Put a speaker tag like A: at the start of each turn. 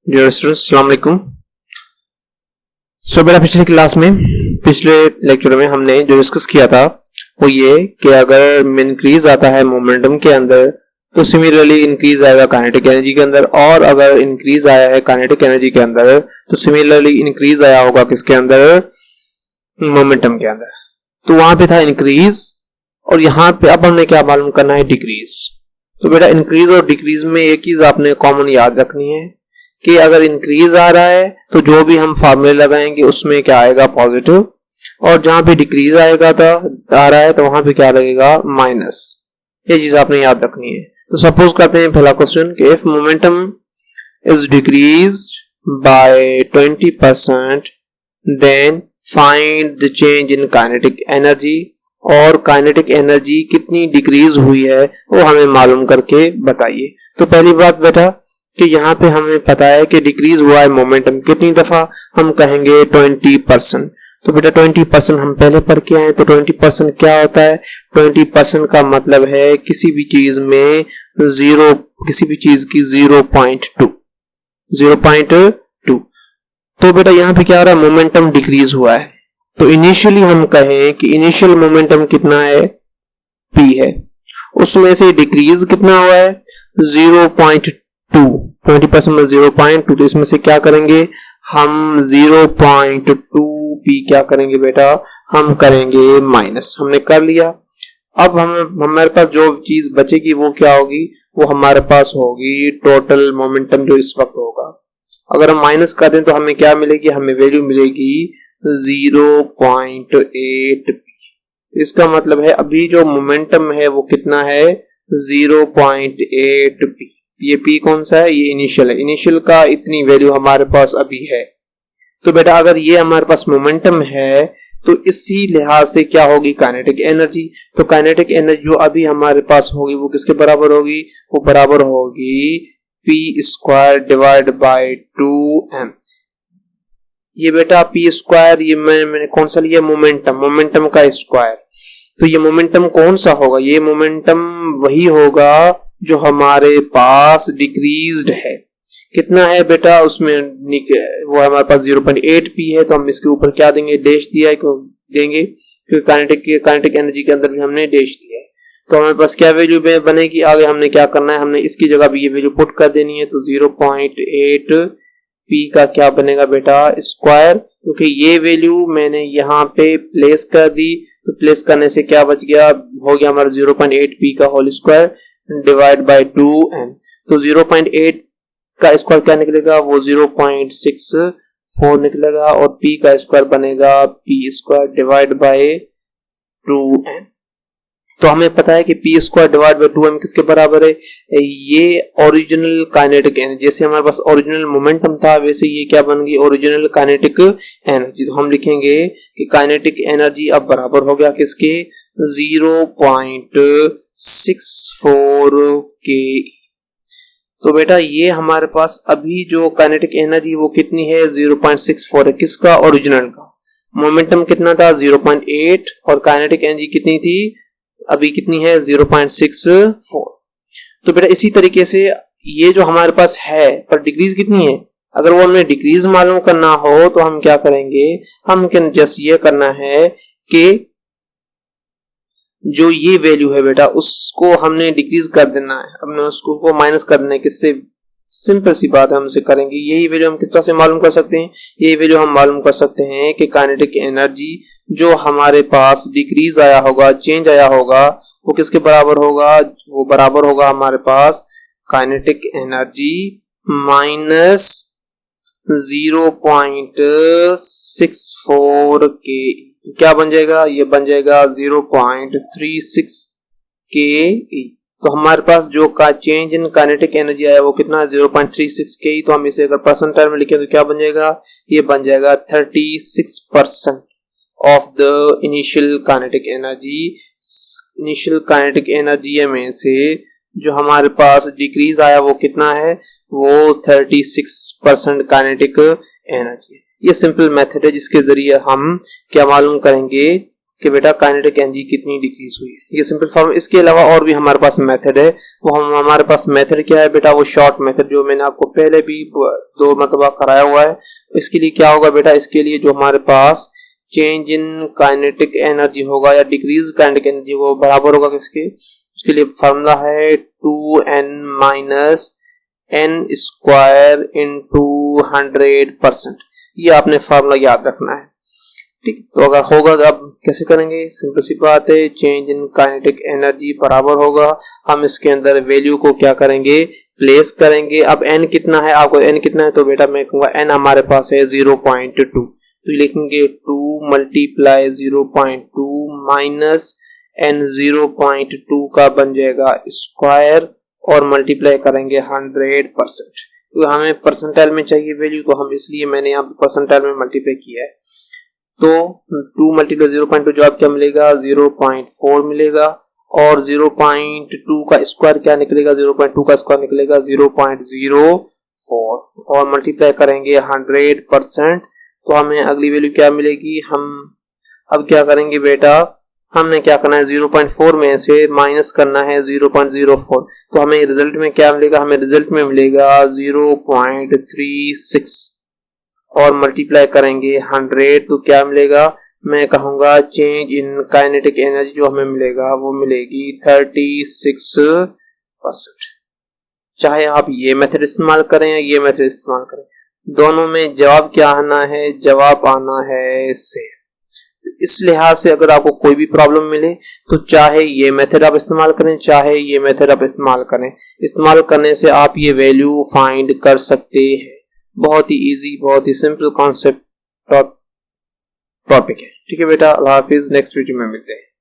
A: Dear students, अस्सलाम वालेकुम। बेटा पिछले लेक्चर में हमने जो डिस्कस किया था वो ये कि अगर इंक्रीज आता है मोमेंटम के अंदर तो सिमिलरली इंक्रीज आएगा काइनेटिक एनर्जी के अंदर, और अगर इंक्रीज आया है काइनेटिक एनर्जी के अंदर तो सिमिलरली इंक्रीज आया होगा किसके अंदर, मोमेंटम के अंदर। तो वहां पे था इंक्रीज और यहाँ पे अब हमने क्या मालूम करना है, डिक्रीज। तो बेटा इंक्रीज और डिक्रीज में एक चीज आपने कॉमन याद रखनी है कि अगर इंक्रीज आ रहा है तो जो भी हम फार्मूले लगाएंगे उसमें क्या आएगा, पॉजिटिव, और जहां पे डिक्रीज आएगा तो आ रहा है तो वहां पे क्या लगेगा, माइनस। ये चीज आपने याद रखनी है। तो सपोज करते हैं पहला क्वेश्चन कि if momentum is decreased by 20% then find the change in kinetic energy, और काइनेटिक एनर्जी कितनी डिक्रीज हुई है वो हमें मालूम करके बताइए। तो पहली बात बेटा कि यहाँ पे हमें पता है कि डिक्रीज हुआ है मोमेंटम कितनी दफा, हम कहेंगे 20%। तो बेटा 20% हम पहले पढ़ के आए, तो 20% क्या होता है, 20% का मतलब है किसी भी चीज में जीरो, किसी भी चीज की 0.2। तो बेटा यहाँ पे क्या हो रहा है, मोमेंटम डिक्रीज हुआ है। तो इनिशियली हम कहें कि इनिशियल मोमेंटम कितना है, p है, उसमें से डिक्रीज कितना हुआ है, 0.2। 20% में 0.2, तो इसमें से क्या करेंगे हम, 0.2p क्या करेंगे बेटा, हम करेंगे माइनस। हमने कर लिया। अब हमारे पास जो चीज बचेगी वो क्या होगी, वो हमारे पास होगी टोटल मोमेंटम जो इस वक्त होगा। अगर हम माइनस कर दें तो हमें क्या मिलेगी, हमें वैल्यू मिलेगी 0.8p। इसका मतलब है अभी जो मोमेंटम है वो कितना है, 0.8p। ये p कौन सा है, ये इनिशियल है, इनिशियल का इतनी वैल्यू हमारे पास अभी है। तो बेटा अगर ये हमारे पास मोमेंटम है तो इसी लिहाज से क्या होगी, काइनेटिक एनर्जी। तो काइनेटिक एनर्जी जो अभी हमारे पास होगी वो किसके बराबर होगी, वो बराबर होगी p² डिवाइड बाय 2m। ये बेटा p स्क्वायर, ये मैंने कौन सा लिया, मोमेंटम का स्क्वायर। तो ये मोमेंटम कौन सा होगा, ये मोमेंटम वही होगा जो हमारे पास डिक्रीज्ड है। कितना है बेटा, उसमें वो हमारे पास 0.8p है, तो हम इसके ऊपर क्या देंगे, डैश दिया है, क्यों देंगे, क्योंकि काइनेटिक एनर्जी के अंदर भी हमने डैश दिया है। तो हमारे पास क्या वैल्यू बनेगी, आगे हमने क्या करना है, हमने इसकी जगह भी ये वैल्यू पुट कर देनी है। तो 0.8p का क्या बनेगा बेटा, स्क्वायर, क्योंकि ये वैल्यू मैंने यहाँ पे प्लेस कर दी, तो प्लेस करने से क्या बच गया, हो गया हमारा 0.8p का whole square divide by 2m। तो 0.8 का स्क्वायर क्या निकलेगा, वो 0.64 निकलेगा, और p का स्क्वायर बनेगा p² डिवाइड बाय 2m। तो हमें पता है कि p² डिवाइड बाय 2m किसके बराबर है, ये ओरिजिनल काइनेटिक एनर्जी। जैसे हमारे पास ओरिजिनल मोमेंटम था वैसे ये क्या बन गई, ओरिजिनल काइनेटिक एनर्जी। तो हम लिखेंगे कि काइनेटिक एनर्जी अब बराबर हो गया किसके, 0.64 के। तो बेटा ये हमारे पास अभी जो काइनेटिक एनर्जी वो कितनी है, 0.64 है, किसका, ओरिजिनल का। मोमेंटम कितना था, 0.8, और काइनेटिक एनर्जी कितनी थी, अभी कितनी है, 0.64। तो बेटा इसी तरीके से ये जो हमारे पास है पर डिक्रीज कितनी है, अगर वो हमें डिक्रीज मालूम करना हो तो हम क्या करेंगे, हम जस्ट ये करना है कि जो ये वैल्यू है बेटा उसको हमने डिक्रीज कर देना है, हमने उसको माइनस कर देना है। किससे, सिंपल सी बात है, हम उसे करेंगे। यही वैल्यू हम किस तरह से मालूम कर सकते हैं, यही वैल्यू हम मालूम कर सकते हैं कि काइनेटिक एनर्जी जो हमारे पास डिक्रीज आया होगा, चेंज आया होगा, वो किसके बराबर होगा, वो बराबर होगा हमारे पास काइनेटिक एनर्जी माइनस 0.64 के। क्या बन जाएगा, ये बन जाएगा 0.36 के। तो हमारे पास जो का चेंज इन काइनेटिक एनर्जी आया वो कितना है, 0.36 के। तो हम इसे अगर परसेंट टर्म में लिखें तो क्या बन जाएगा, ये बन जाएगा 36% of the initial kinetic energy. Initial kinetic energy में से जो हमारे पास डिक्रीज आया वो कितना है, वो 36% काइनेटिक एनर्जी। ये सिंपल मेथड है जिसके जरिए हम क्या मालूम करेंगे कि बेटा काइनेटिक एनर्जी कितनी डिक्रीज हुई है। ये सिंपल फॉर्म। इसके अलावा और भी हमारे पास मेथड है। वो हमारे पास मेथड क्या है बेटा, वो शॉर्ट मेथड जो मैंने आपको पहले भी 2 मरतबा कराया हुआ है। इसके लिए क्या होगा बेटा, इसके लिए जो हमारे पास चेंज इन काइनेटिक एनर्जी होगा या डिक्रीज काइनेटिक एनर्जी वो बराबर होगा किसके, उसके लिए फार्मूला है 2n minus n square into 100%। ये आपने फार्मूला याद रखना है, ठीक। तो अगर होगा तो अब कैसे करेंगे, सिंपल सी बात है, चेंज इन काइनेटिक एनर्जी बराबर होगा, हम इसके अंदर वैल्यू को क्या करेंगे, प्लेस करेंगे। अब n कितना है, आपको n कितना है, तो बेटा मैं कहूंगा n हमारे पास है 0.2, तो लिखेंगे 2 मल्टीप्लाई 0.2 माइनस n 0.2 का बन जाएगा स्क्वायर और मल्टीप्लाई करेंगे 100%। तो हमें परसेंटाइल में चाहिए वैल्यू, तो हम इसलिए मैंने यहाँ परसेंटाइल में मल्टीप्लाई किया है। तो 2 मल्टीप्लाई 0.2 जवाब क्या मिलेगा, 0.4 मिलेगा, और 0.2 का स्क्वायर क्या निकलेगा, 0.2 का स्क्वायर निकलेगा 0.04, और मल्टीप्लाई करेंगे 100%, तो हमें अगली वैल्यू क्या मिलेगी। हम अब क्या करेंगे बेटा, हमने क्या करना है, 0.4 में से माइनस करना है 0.04, तो हमें रिजल्ट में क्या मिलेगा, हमें रिजल्ट में मिलेगा 0.36, और मल्टीप्लाई करेंगे 100, तो क्या मिलेगा, मैं कहूंगा चेंज इन काइनेटिक एनर्जी जो हमें मिलेगा वो मिलेगी 36%। चाहे आप ये मेथड इस्तेमाल करें या ये मेथड इस्तेमाल करें, दोनों में जवाब क्या आना है, जवाब आना है सेम। इस लिहाज से अगर आपको कोई भी प्रॉब्लम मिले तो चाहे ये मेथड आप इस्तेमाल करें, चाहे ये मेथड आप इस्तेमाल करें, इस्तेमाल करने से आप ये वैल्यू फाइंड कर सकते हैं। बहुत ही इजी, बहुत ही सिंपल कॉन्सेप्ट टॉपिक है, ठीक है बेटा। अल्लाह हाफिज, नेक्स्ट वीडियो में मिलते हैं।